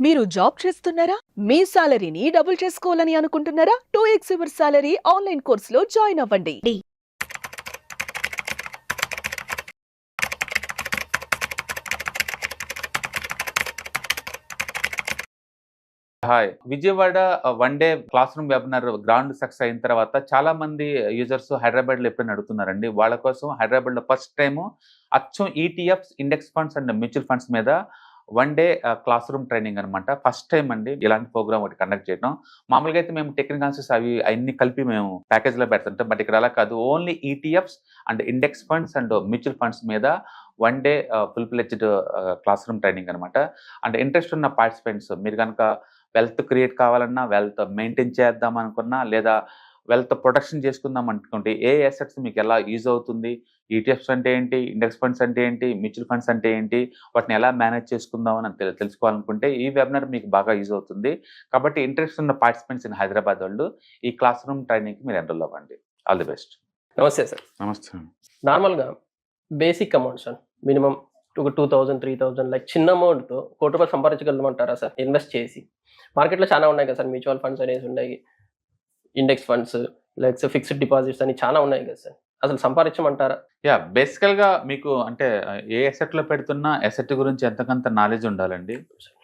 మీరు జాబ్ చేస్తున్నారా? మీ సాలరీని డబుల్ చేసుకోవాలని అనుకుంటున్నారా? 2x యువర్ సాలరీ ఆన్లైన్ కోర్సులో జాయిన్ అవ్వండి. Hi. Vijayawada one day class room webinar grand success అయిన తర్వాత చాలా మంది యూజర్స్ హైదరాబాద్‌లో ఎప్పుడైనా అడుగుతున్నారండి. వాళ్ళ కోసం హైదరాబాద్‌లో ఫస్ట్ టైము అచ్చం ETFs, index funds and mutual funds మీద one day classroom training అనమాట. ఫస్ట్ టైమ్ అండి ఇలాంటి ప్రోగ్రామ్ ఒకటి కండక్ట్ చేయడం. మామూలుగా అయితే మేము టెక్నికల్ ఆన్సర్స్ అయన్నీ కలిపి మేము ప్యాకేజ్‌లో పెడుతుంటాం. బట్ ఇక్కడ అలా కాదు. Only ETFs and index funds and mutual funds మీద one day full fledged classroom training అనమాట. అండ్ ఇంట్రెస్ట్ ఉన్న పార్టిసిపెంట్స్ మీరు గనక వెల్త్ క్రియేట్ కావాలన్నా, వెల్త్ మెయింటైన్ చేద్దాం అనుకున్నా, లేదా వెల్త్ ప్రొటెక్షన్ చేసుకుందాం అనుకుంటే ఏ అసెట్స్ మీకు ఎలా యూజ్ అవుతుంది, ఈటీఎఫ్స్ అంటే ఏంటి, ఇండెక్స్ ఫండ్స్ అంటే ఏంటి, మ్యూచువల్ ఫండ్స్ అంటే ఏంటి, వాటిని ఎలా మేనేజ్ చేసుకుందాం అని తెలుసుకోవాలనుకుంటే ఈ వెబినార్ మీకు బాగా యూజ్ అవుతుంది. కాబట్టి ఇంట్రెస్ట్ ఉన్న పార్టిసిపెంట్స్ ఇన్ హైదరాబాద్ వాళ్ళు ఈ క్లాస్ రూమ్ ట్రైనింగ్కి మీరు ఎన్రోల్ అవ్వండి. All the best. నమస్తే సార్. నమస్తే. నార్మల్గా బేసిక్ అమౌంట్ సార్, మినిమం ఒక 2000, 3000 లైక్ చిన్న అమౌంట్తో ₹1,00,00,000 సంపాదించగలమంటారా సార్? ఇన్వెస్ట్ చేసి మార్కెట్లో చాలా ఉన్నాయి కదా సార్, మ్యూచువల్ ఫండ్స్ అనేసి ఉన్నాయి, ఇండెక్స్ ఫండ్స్, లేకపోతే ఫిక్స్డ్ డిపాజిట్స్ అని చాలా ఉన్నాయి కదా సార్. అసలు సంపాదించమంటారా? బేసికల్గా మీకు అంటే ఏ అసెట్లో పెడుతున్నా అసెట్ గురించి ఎంతకంత నాలెడ్జ్ ఉండాలండి.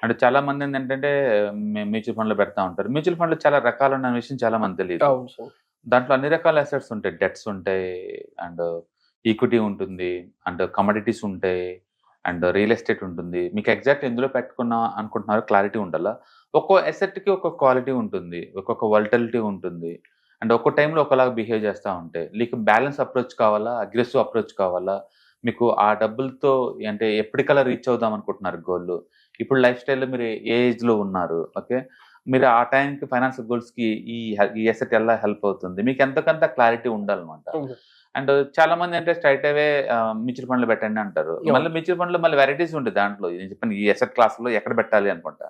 అంటే చాలా మంది ఏంటంటే మ్యూచువల్ ఫండ్లో పెడతా ఉంటారు. మ్యూచువల్ ఫండ్లో చాలా రకాలు ఉన్న విషయం చాలా మంది తెలియదు. అవును సార్. దాంట్లో అన్ని రకాల అసెట్స్ ఉంటాయి. డెట్స్ ఉంటాయి, అండ్ ఈక్విటీ ఉంటుంది, అండ్ కమోడిటీస్ ఉంటాయి, అండ్ రియల్ ఎస్టేట్ ఉంటుంది. మీకు ఎగ్జాక్ట్ ఎందులో పెట్టుకున్నా అనుకుంటున్నారో క్లారిటీ ఉండాలా. ఒక్కో అసెట్కి ఒక్కొక్క క్వాలిటీ ఉంటుంది, ఒక్కొక్క వాలటిలిటీ ఉంటుంది, అండ్ ఒక్కో టైంలో ఒకలాగా బిహేవ్ చేస్తూ ఉంటాయి. మీకు బ్యాలెన్స్ అప్రోచ్ కావాలా, అగ్రెసివ్ అప్రోచ్ కావాలా, మీకు ఆ డబ్బులతో అంటే ఎప్పటికల్లా రీచ్ అవుదాం అనుకుంటున్నారు గోల్. ఇప్పుడు లైఫ్ స్టైల్లో మీరు ఏ ఏజ్లో ఉన్నారు, ఓకే, మీరు ఆ టైంకి ఫైనాన్షియల్ గోల్స్కి ఈ అసెట్ ఎలా హెల్ప్ అవుతుంది, మీకు ఎంతకంత క్లారిటీ ఉండాలన్నమాట. అండ్ చాలా మంది అంటే స్ట్రైట్ అవే మ్యూచువల్ ఫండ్లో పెట్టండి అంటారు. మళ్ళీ మ్యూచువల్ ఫండ్లో మళ్ళీ వెరైటీస్ ఉంటుంది దాంట్లో. నేను చెప్పాను ఈ అసెట్ క్లాస్లో ఎక్కడ పెట్టాలి అనుకుంటా.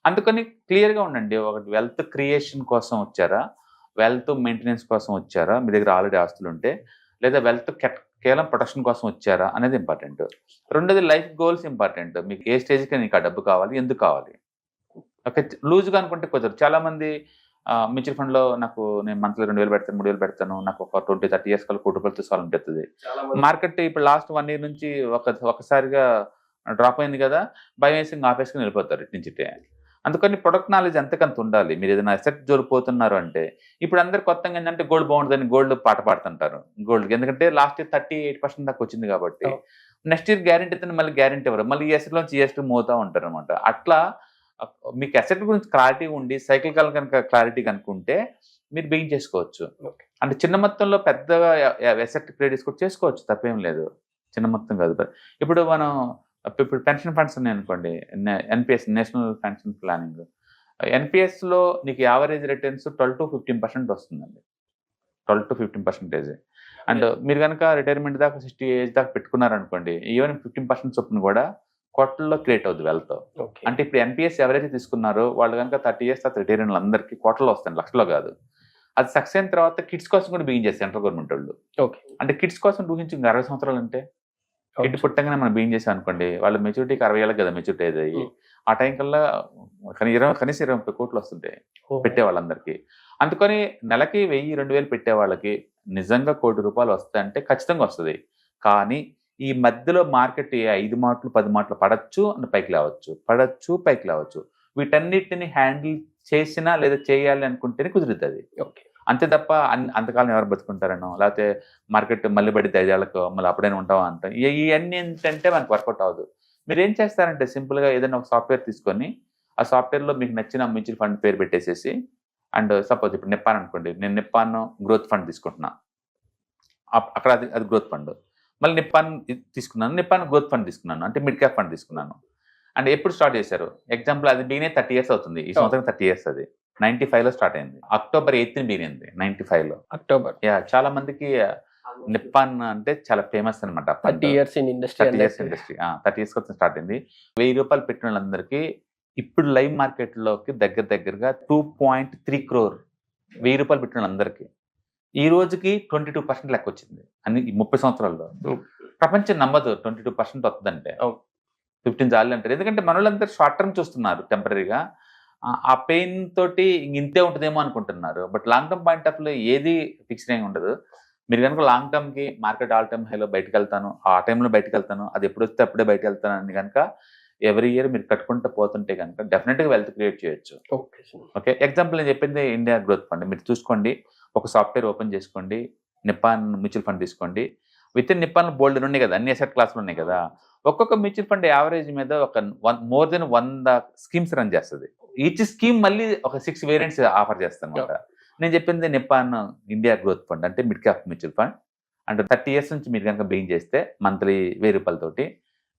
అందుకని క్లియర్గా ఉండండి. ఒకటి వెల్త్ క్రియేషన్ కోసం వచ్చారా, వెల్త్ మెయింటెనెన్స్ కోసం వచ్చారా, మీ దగ్గర ఆల్రెడీ ఆస్తులు ఉంటే, లేదా వెల్త్ కేవలం ప్రొటెక్షన్ కోసం వచ్చారా అనేది ఇంపార్టెంట్. రెండోది లైఫ్ గోల్స్ ఇంపార్టెంట్. మీకు ఏ స్టేజ్కి నీకు ఆ డబ్బు కావాలి, ఎందుకు కావాలి. ఓకే, లూజ్గా అనుకుంటే కుదరదు. చాలా మంది మ్యూచువల్ ఫండ్లో నేను మంత్లీ 2000 పెడతాను, 3000 పెడతాను, నాకు ఒక 20-30 ఇయర్స్ కల్లా ₹1,00,00,000 సాల్వ్ ఉంటుంది. మార్కెట్ ఇప్పుడు లాస్ట్ 1 year నుంచి ఒకసారిగా డ్రాప్ అయింది కదా, భయం వేసి ఆపేసుకుని వెళ్ళిపోతారు ఇటు నుంచి. అందుకని ప్రొడక్ట్ నాలెడ్జ్ ఎంతకంత ఉండాలి. మీరు ఏదైనా అసెట్ జోలిపోతున్నారు అంటే, ఇప్పుడు అందరు కొత్తగా ఏంటంటే గోల్డ్ బాగుంటుందని గోల్డ్ పాట పాడుతుంటారు. గోల్డ్ ఎందుకంటే లాస్ట్ ఇయర్ 38% దాకా వచ్చింది కాబట్టి నెక్స్ట్ ఇయర్ గ్యారెంటీ అయితే మళ్ళీ గ్యారెంటీ ఇవ్వరు, మళ్ళీ ఈ అసెట్ నుంచి ఈఎస్టీ మోతా ఉంటారు అనమాట. అట్లా మీకు అసెట్ గురించి క్లారిటీ ఉండి సైకిల్ కనుక క్లారిటీ కనుక్కుంటే మీరు బిగిన్ చేసుకోవచ్చు. అంటే చిన్న మొత్తంలో పెద్దగా అసెట్ క్రెడిట్స్ కూడా చేసుకోవచ్చు, తప్పేం లేదు. చిన్న మొత్తం కాదు. ఇప్పుడు పెన్షన్ ఫండ్స్ ఉన్నాయి అనుకోండి, ఎన్పిఎస్, నేషనల్ పెన్షన్ ప్లానింగ్. ఎన్పిఎస్లో నీకు యావరేజ్ రిటర్న్స్ 12-15% వస్తుందండి. 12-15%. అండ్ మీరు కనుక రిటైర్మెంట్ దాకా 60 ఏజ్ దాకా పెట్టుకున్నారనుకోండి, ఈవెన్ 15% చొప్పున కూడా కోట్లలో క్రియేట్ అవుతుంది వెల్త్. అంటే ఇప్పుడు ఎన్పిఎస్ ఎవరైతే తీసుకున్నారో వాళ్ళు కనుక 30 years తర్వాత రిటైర్ అయిన వాళ్ళందరికీ కోట్లలో వస్తాయి, లక్షలో కాదు. అది సక్సెస్ అయిన తర్వాత కిడ్స్ కోసం కూడా బిగిన్ చేస్తారు సెంట్రల్ గవర్నమెంట్ వాళ్ళు. అంటే కిడ్స్ కోసం ఊహించి 60 సంవత్సరాలు అంటే కిడ్ పుట్టంగానే మనం బిగిన్ చేసాం అనుకోండి, వాళ్ళ మెచ్యూరిటీకి 60 ఏళ్ళకి కదా మెచ్యూరిటీ అయ్యి, ఆ టైం కల్లా కనీసం 20-30 కోట్లు వస్తుంటాయి పెట్టే వాళ్ళందరికీ. అందుకని నెలకి 1000-2000 పెట్టే వాళ్ళకి నిజంగా ₹1,00,00,000 వస్తాయంటే ఖచ్చితంగా వస్తుంది. కానీ ఈ మధ్యలో మార్కెట్ 5 మాటలు 10 మాటలు పడచ్చు అని పైకి లేవచ్చు, పడచ్చు పైకి లేవచ్చు. వీటన్నిటిని హ్యాండిల్ చేసినా లేదా చేయాలి అనుకుంటేనే కుదురుతుంది. అంతే తప్ప అంతకాలం ఎవరు బతుకుంటారనో, లేకపోతే మార్కెట్ మళ్ళీ పడితే 5 ఏళ్లకు మళ్ళీ అప్పుడైనా ఉంటావా అంటాం. ఇవన్నీ ఏంటంటే మనకు వర్కౌట్ అవ్వదు. మీరు ఏం చేస్తారంటే సింపుల్గా ఏదైనా ఒక సాఫ్ట్వేర్ తీసుకొని ఆ సాఫ్ట్వేర్లో మీకు నచ్చిన మ్యూచువల్ ఫండ్ పేరు పెట్టేసేసి, అండ్ సపోజ్ ఇప్పుడు నిప్పాన్ అనుకోండి, నేను నిప్పాన్ గ్రోత్ ఫండ్ తీసుకుంటున్నా, అక్కడ అది గ్రోత్ ఫండ్. మళ్ళీ నిప్పాన్ తీసుకున్నాను, నిప్పాన్ గ్రోత్ ఫండ్ తీసుకున్నాను, అంటే మిడ్ క్యాప్ ఫండ్ తీసుకున్నాను. అండ్ ఎప్పుడు స్టార్ట్ చేశారు, ఎగ్జాంపుల్ అది బిగినే 30 years అవుతుంది. ఈ సంవత్సరం 30 years. అది 95లో స్టార్ట్ అయింది. October 8th బిగినింది 95లో. అక్టోబర్. చాలా మందికి నిప్పాన్ అంటే చాలా ఫేమస్ అనమాట. 30 years in industry. 30 years industry. 30 years కోసం స్టార్ట్ అయింది. ₹1000 పెట్టిన వాళ్ళందరికీ ఇప్పుడు లైవ్ మార్కెట్లోకి దగ్గరగా 2.3 crore ₹1000 పెట్టిన వాళ్ళందరికీ ఈ రోజుకి 22% లెక్క వచ్చింది. అన్ని 30 సంవత్సరాల్లో. ప్రపంచం నమ్మదు 22% వస్తుందంటే. 15 చాలు అంటారు. ఎందుకంటే మనోళ్ళందరూ షార్ట్ టర్మ్ చూస్తున్నారు టెంపరరీగా. ఆ పెయిన్ తోటి ఇంతే ఉంటదేమో అనుకుంటున్నారు. But long term point of వ్యూలో ఏది ఫిక్స్డ్ ఏమి ఉండదు. మీరు గనుక లాంగ్ టర్మ్‌కి మార్కెట్ ఆల్ టైమ్ హైలో బయటికెళ్తాను, ఆ టైంలో బయటికెళ్తాను, అది ఎప్పుడొస్తే అప్పుడే బయటికెళ్తాను అని గనుక ఎవ్రీ ఇయర్ మీరు కట్టుకుంటూ పోతుంటే గనుక డెఫినిట్‌గా వెల్త్ క్రియేట్ చేయొచ్చు. Okay sir. ఓకే. ఎగ్జాంపుల్ నేను చెప్పింది ఇండియా గ్రోత్ ఫండ్. మీరు చూసుకోండి. ఒక సాఫ్ట్‌వేర్ ఓపెన్ చేసుకోండి. నిప్పాన్ మ్యూచువల్ ఫండ్ తీసుకోండి. వితిన్ నిప్పాన్‌లో బోల్డెన్ని ఉన్నాయి కదా! అన్ని అసెట్ క్లాస్‌లు ఉన్నాయి కదా! ఒక్కొక్క మ్యూచువల్ ఫండ్ యావరేజ్ మీద ఒక మోర్ దెన్ 100 స్కీమ్స్ రన్ చేస్తది. ఈచ్ స్కీమ్ మళ్ళీ ఒక 6 వేరియంట్స్ ఆఫర్ చేస్తదన్నమాట. నేను చెప్పింది నిప్పాన్ ఇండియా గ్రోత్ ఫండ్ అంటే మిడ్ క్యాప్ మ్యూచువల్ ఫండ్. అంటే 30 ఇయర్స్ నుంచి మీరు గనుక బెయింగ్ చేస్తే మంత్లీ రూ. 1000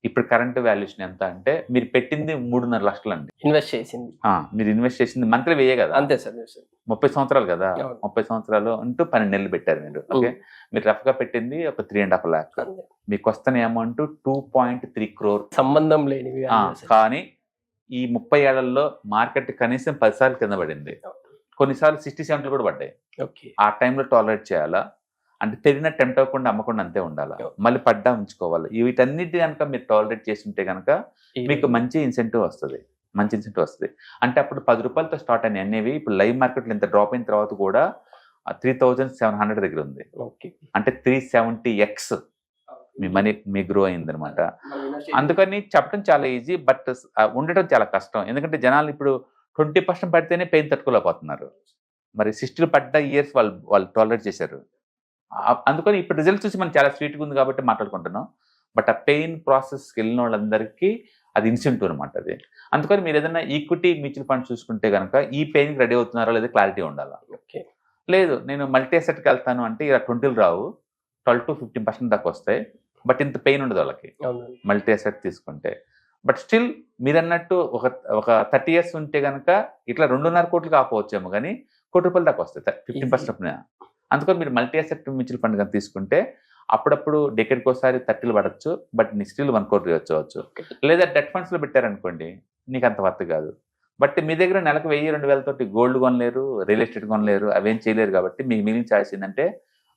ఇప్పుడు కరెంట్ వాల్యుయేషన్ ఎంత అంటే మీరు పెట్టింది 3.5 లక్షలండి. ఇన్వెస్ట్ చేసింది. మీరు ఇన్వెస్ట్ చేసింది మంత్లీ వెయ్యే కదా! అంతే సార్. 30 సంవత్సరాలు కదా! అవును. 30 సంవత్సరాలు ఇంటూ 12 నెలలు పెట్టారు మీరు. ఓకే. మీరు రఫ్‌గా పెట్టింది ఒక 3.5 లాక్. అంతే. మీకు వస్తున్న అమౌంట్ 2.3 crore. సంబంధం లేనివి కానీ ఈ 30 ఏళ్లలో మార్కెట్ కనీసం 10 సార్లు కింద పడింది. కొన్నిసార్లు 60, 70 కూడా పడ్డాయి. ఓకే. ఆ టైంలో టాలరేట్ చేయాలా? అంటే పెరిగిన టెంప్ట్ అవ్వకుండా అమ్మకుండా అంతే ఉండాలా? మళ్ళీ పడ్డా ఉంచుకోవాలి. వీటన్నిటి కనుక మీరు టాలరేట్ చేస్తుంటే కనుక మీకు మంచి ఇన్సెంటివ్ వస్తది. అంటే అప్పుడు రూ. 10తో స్టార్ట్ అయినాయి అనేవి ఇప్పుడు లైవ్ మార్కెట్‌లో ఇంత డ్రాప్ అయిన తర్వాత కూడా 3700 దగ్గర ఉంది. ఓకే. అంటే 370x మీ మనీ గ్రో అయిందనమాట. అందుకని చెప్పడం చాలా ఈజీ. బట్ ఉండటం చాలా కష్టం. ఎందుకంటే జనాలు ఇప్పుడు 20% పడితేనే పెయిన్ తట్టుకోలేకపోతున్నారు. మరి 60 పడ్డ ఇయర్స్ వాళ్ళు టాలరేట్ చేశారు. అందుకని ఇప్పుడు రిజల్ట్ చూసి మనం చాలా స్వీట్‌గా ఉంది కాబట్టి మాట్లాడుకుంటున్నాం. బట్ ఆ పెయిన్ ప్రాసెస్‌కి వెళ్ళిన వాళ్ళందరికీ అది ఇన్సెంటివ్ అనమాట అది. అందుకని మీరు ఏదైనా ఈక్విటీ మ్యూచువల్ ఫండ్ చూసుకుంటే గనుక ఈ పెయిన్‌కి రెడీ అవుతున్నారా లేదా క్లారిటీ ఉండాలా. ఓకే. లేదు నేను మల్టీ అసెట్‌కి వెళ్తాను అంటే ఇలా 20లు రావు. 12-15% దాకా వస్తాయి. బట్ ఇంత పెయిన్ ఉండదు వాళ్ళకి అవునండి. మల్టీ అసెట్ తీసుకుంటే. బట్ స్టిల్ మీరన్నట్టు ఒక 30 ఇయర్స్ ఉంటే గనుక ఇట్లా 2.5 కోట్లు కాకపోవచ్చేమో గానీ ₹1,00,00,000 దాకా వస్తాయి 15% చొప్పున. అందుకని మీరు మల్టీ అసెట్ మ్యూచువల్ ఫండ్ గనుక తీసుకుంటే అప్పుడప్పుడు డెకేడ్‌కోసారి 30లు పడొచ్చు. బట్ నీకు స్టిల్ 1 crore వచ్చేవచ్చు. లేదా డెట్ ఫండ్స్‌లో పెట్టారనుకోండి నీకు అంత వర్త్ కాదు. బట్ మీ దగ్గర నెలకు 1000, 2000 తోటి గోల్డ్ కొనలేరు, రియల్ ఎస్టేట్ కొనలేరు, అవేం చేయలేరు కాబట్టి మీకు మిగిలిన చాయిస్ ఏంటంటే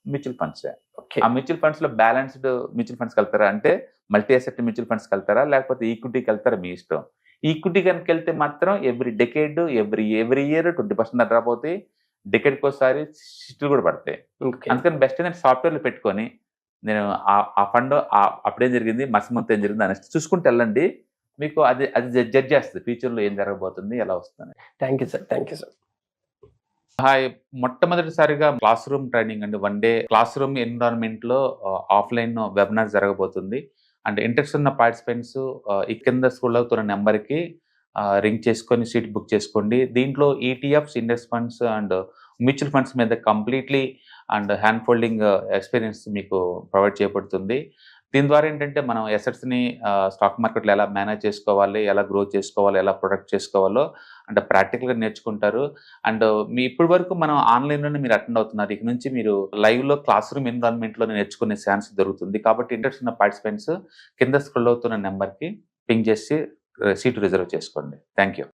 మ్యూచువల్ ఫండ్సే. ఓకే. ఆ మ్యూచువల్ ఫండ్స్‌లో బ్యాలెన్స్డ్ మ్యూచువల్ ఫండ్స్‌కి వెళ్తారా అంటే మల్టీ అసెట్ మ్యూచువల్ ఫండ్స్‌కి వెళ్తారా లేకపోతే ఈక్విటీకి వెళ్తారా మీ ఇష్టం. ఈక్విటీ కనుక వెళ్తే మాత్రం every decade every year 20% drop అవుతాయి. డెకేడ్‌కోసారి 60 కూడా పడతాయి. ఓకే. అందుకని బెస్ట్ ఏంటంటే సాఫ్ట్‌వేర్‌లో పెట్టుకొని నేను ఆ ఫండ్ అప్పుడేం జరిగింది, మరుసటి మంత్ ఏం జరిగింది అనేసి చూసుకుంటూ వెళ్ళండి. మీకు అది జడ్జ్ చేస్తది ఫ్యూచర్‌లో ఏం జరగబోతుంది, ఎలా వస్తుందని. Thank you sir. హాయ్. మొట్టమొదటిసారిగా క్లాస్ రూమ్ ట్రైనింగ్ అండి. 1 డే క్లాస్ రూమ్ ఎన్విరాన్మెంట్‌లో ఆఫ్‌లైన్ వెబినార్ జరగబోతుంది. అండ్ ఇంట్రెస్ట్ ఉన్న పార్టిసిపెంట్స్ ఈ కింద స్క్రోల్ అవుతున్న నెంబర్‌కి రింగ్ చేసుకొని సీట్ బుక్ చేసుకోండి. దీంట్లో ETFs, index funds and mutual funds మీద completely and hand holding experience మీకు ప్రొవైడ్ చేయబడుతుంది. దీని ద్వారా ఏంటంటే మనం అసెట్స్‌ని స్టాక్ మార్కెట్‌లో ఎలా మేనేజ్ చేసుకోవాలి, ఎలా గ్రో చేసుకోవాలి, ఎలా ప్రొటెక్ట్ చేసుకోవాలో అంటే ప్రాక్టికల్‌గా నేర్చుకుంటారు. అండ్ ఇప్పటి వరకు మనం ఆన్‌లైన్‌లోనే మీరు అటెండ్ అవుతున్నారు. ఇక నుంచి మీరు లైవ్‌లో క్లాస్ రూమ్ ఎన్విరాన్మెంట్‌లో నేర్చుకునే ఛాన్స్ దొరుకుతుంది. కాబట్టి ఇంట్రెస్ట్ ఉన్న పార్టిసిపెంట్స్ కింద స్క్రోల్ అవుతున్న నెంబర్‌కి పింగ్ చేసి సీట్ రిజర్వ్ చేసుకోండి. Thank you.